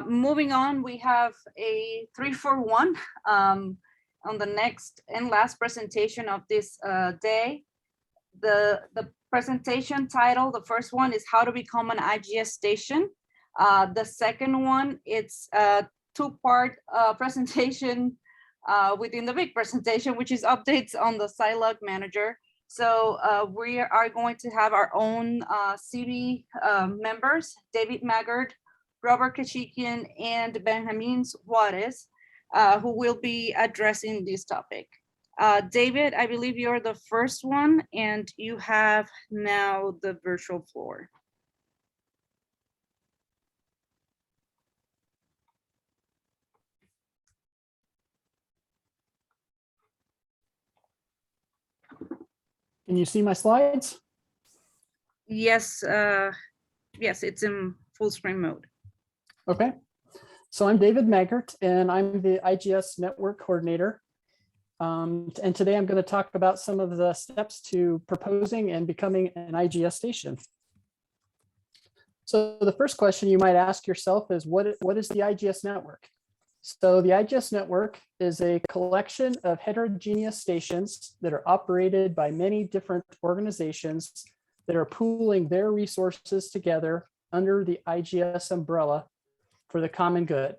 Moving on, we have a 3-for-1 on the next and last presentation of this day. The presentation title, the first one is how to become an IGS station. The second one, it's a two-part presentation within the big presentation, which is updates on the Sci-Log Manager. So we are going to have our own CB members, David Maggert, Robert Kachikian, and Benjamin Juarez, who will be addressing this topic. David, I believe you're the first one, and you have now the virtual floor. Can you see my slides? Yes, yes, it's in full screen mode. Okay, so I'm David Maggert, and I'm the IGS Network Coordinator. And today I'm going to talk about some of the steps to proposing and becoming an IGS station. So the first question you might ask yourself is, what is the IGS network? So the IGS network is a collection of heterogeneous stations that are operated by many different organizations that are pooling their resources together under the IGS umbrella for the common good.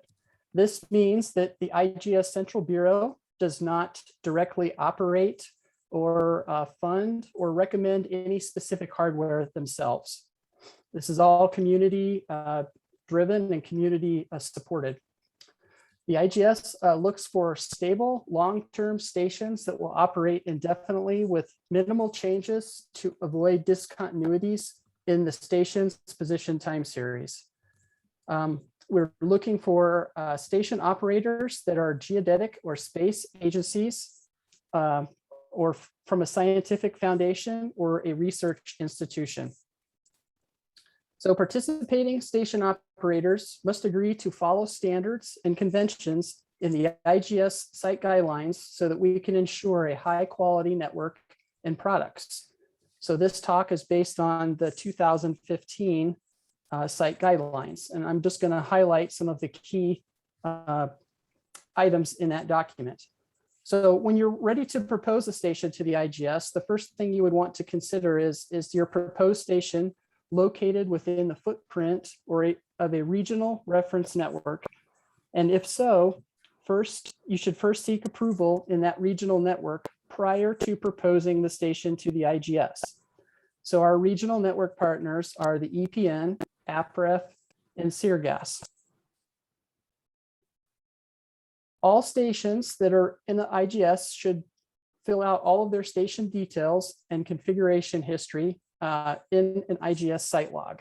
This means that the IGS Central Bureau does not directly operate or fund or recommend any specific hardware themselves. This is all community driven and community supported. The IGS looks for stable, long-term stations that will operate indefinitely with minimal changes to avoid discontinuities in the station's position time series. We're looking for station operators that are geodetic or space agencies, or from a scientific foundation or a research institution. So participating station operators must agree to follow standards and conventions in the IGS site guidelines so that we can ensure a high quality network and products. So this talk is based on the 2015 site guidelines, and I'm just going to highlight some of the key items in that document. So when you're ready to propose a station to the IGS, the first thing you would want to consider is your proposed station located within the footprint of a regional reference network? And if so, you should first seek approval in that regional network prior to proposing the station to the IGS. So our regional network partners are the EPN, APREF, and Seargas. All stations that are in the IGS should fill out all of their station details and configuration history in an IGS site log.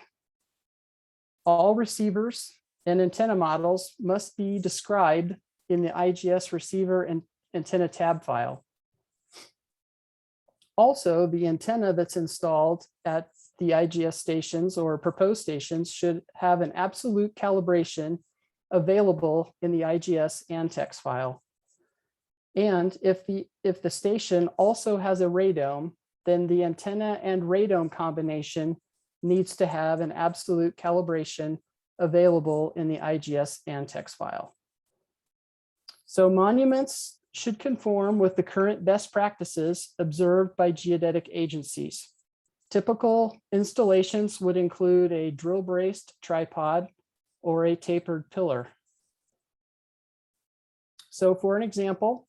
All receivers and antenna models must be described in the IGS receiver and antenna tab file. Also, the antenna that's installed at the IGS stations or proposed stations should have an absolute calibration available in the IGS Antex file. And if the station also has a radome, then the antenna and radome combination needs to have an absolute calibration available in the IGS Antex file. So monuments should conform with the current best practices observed by geodetic agencies. Typical installations would include a drill braced tripod or a tapered pillar. So for an example,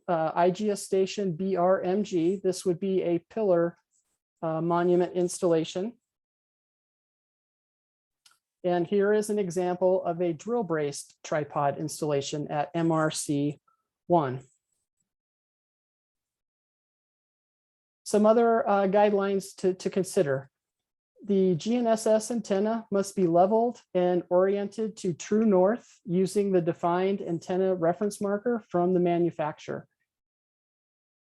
IGS station BRMG, this would be a pillar monument installation. And here is an example of a drill braced tripod installation at MRC 1. Some other guidelines to consider. The GNSS antenna must be leveled and oriented to true north using the defined antenna reference marker from the manufacturer.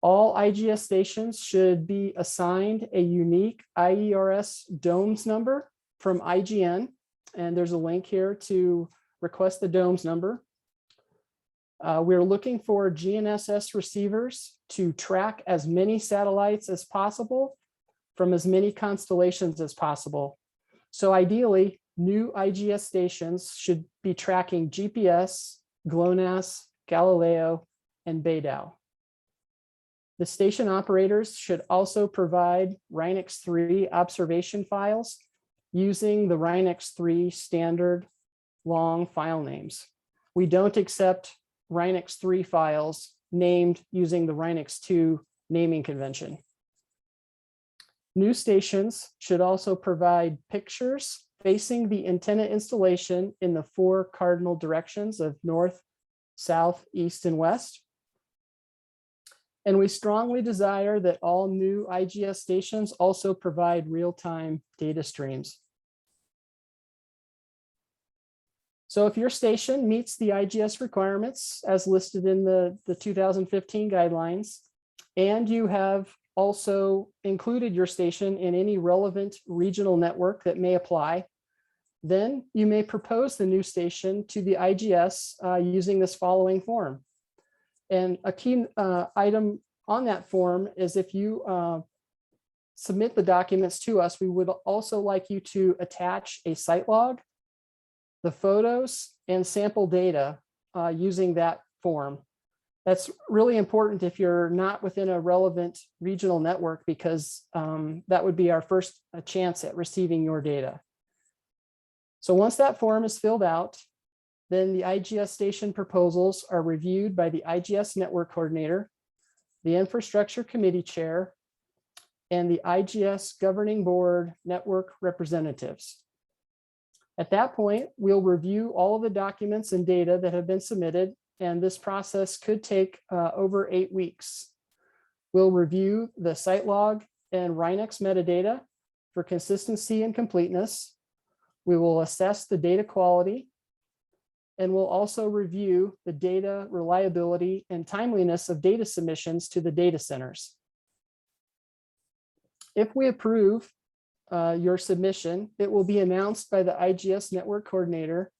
All IGS stations should be assigned a unique IERS DOMES number from IGN, and there's a link here to request the DOMES number. We're looking for GNSS receivers to track as many satellites as possible from as many constellations as possible. So ideally, new IGS stations should be tracking GPS, GLONASS, Galileo, and BeiDou. The station operators should also provide RINEX 3 observation files using the RINEX 3 standard long file names. We don't accept RINEX 3 files named using the RINEX 2 naming convention. New stations should also provide pictures facing the antenna installation in the 4 cardinal directions of north, south, east, and west. And we strongly desire that all new IGS stations also provide real-time data streams. So if your station meets the IGS requirements as listed in the 2015 guidelines, and you have also included your station in any relevant regional network that may apply, then you may propose the new station to the IGS using this following form. And a key item on that form is if you submit the documents to us, we would also like you to attach a site log, the photos, and sample data using that form. That's really important if you're not within a relevant regional network, because that would be our first chance at receiving your data. So once that form is filled out, then the IGS station proposals are reviewed by the IGS network coordinator, the infrastructure committee chair, and the IGS governing board network representatives. At that point, we'll review all of the documents and data that have been submitted, and this process could take over 8 weeks. We'll review the site log and RINEX metadata for consistency and completeness. We will assess the data quality, and we'll also review the data reliability and timeliness of data submissions to the data centers. If we approve your submission, it will be announced by the IGS network coordinator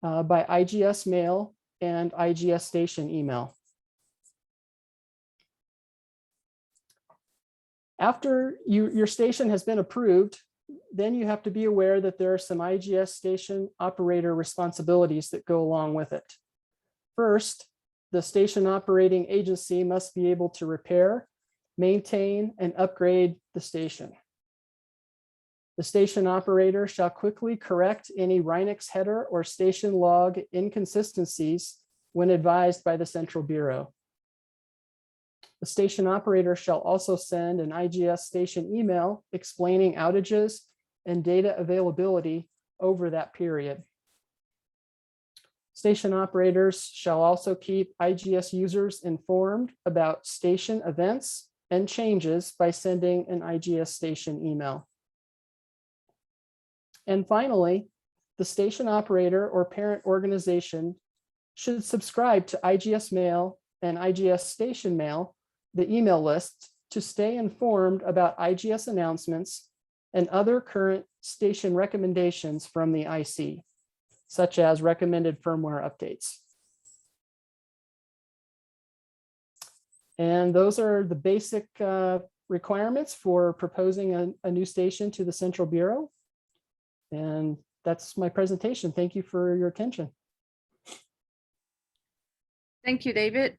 by IGS mail and IGS station email. After your station has been approved, then you have to be aware that there are some IGS station operator responsibilities that go along with it. First, the station operating agency must be able to repair, maintain, and upgrade the station. The station operator shall quickly correct any RINEX header or station log inconsistencies when advised by the Central Bureau. The station operator shall also send an IGS station email explaining outages and data availability over that period. Station operators shall also keep IGS users informed about station events and changes by sending an IGS station email. And finally, the station operator or parent organization should subscribe to IGS Mail and IGS Station Mail, the email list, to stay informed about IGS announcements and other current station recommendations from the IC, such as recommended firmware updates. And those are the basic requirements for proposing a new station to the Central Bureau. And that's my presentation. Thank you for your attention. Thank you, David.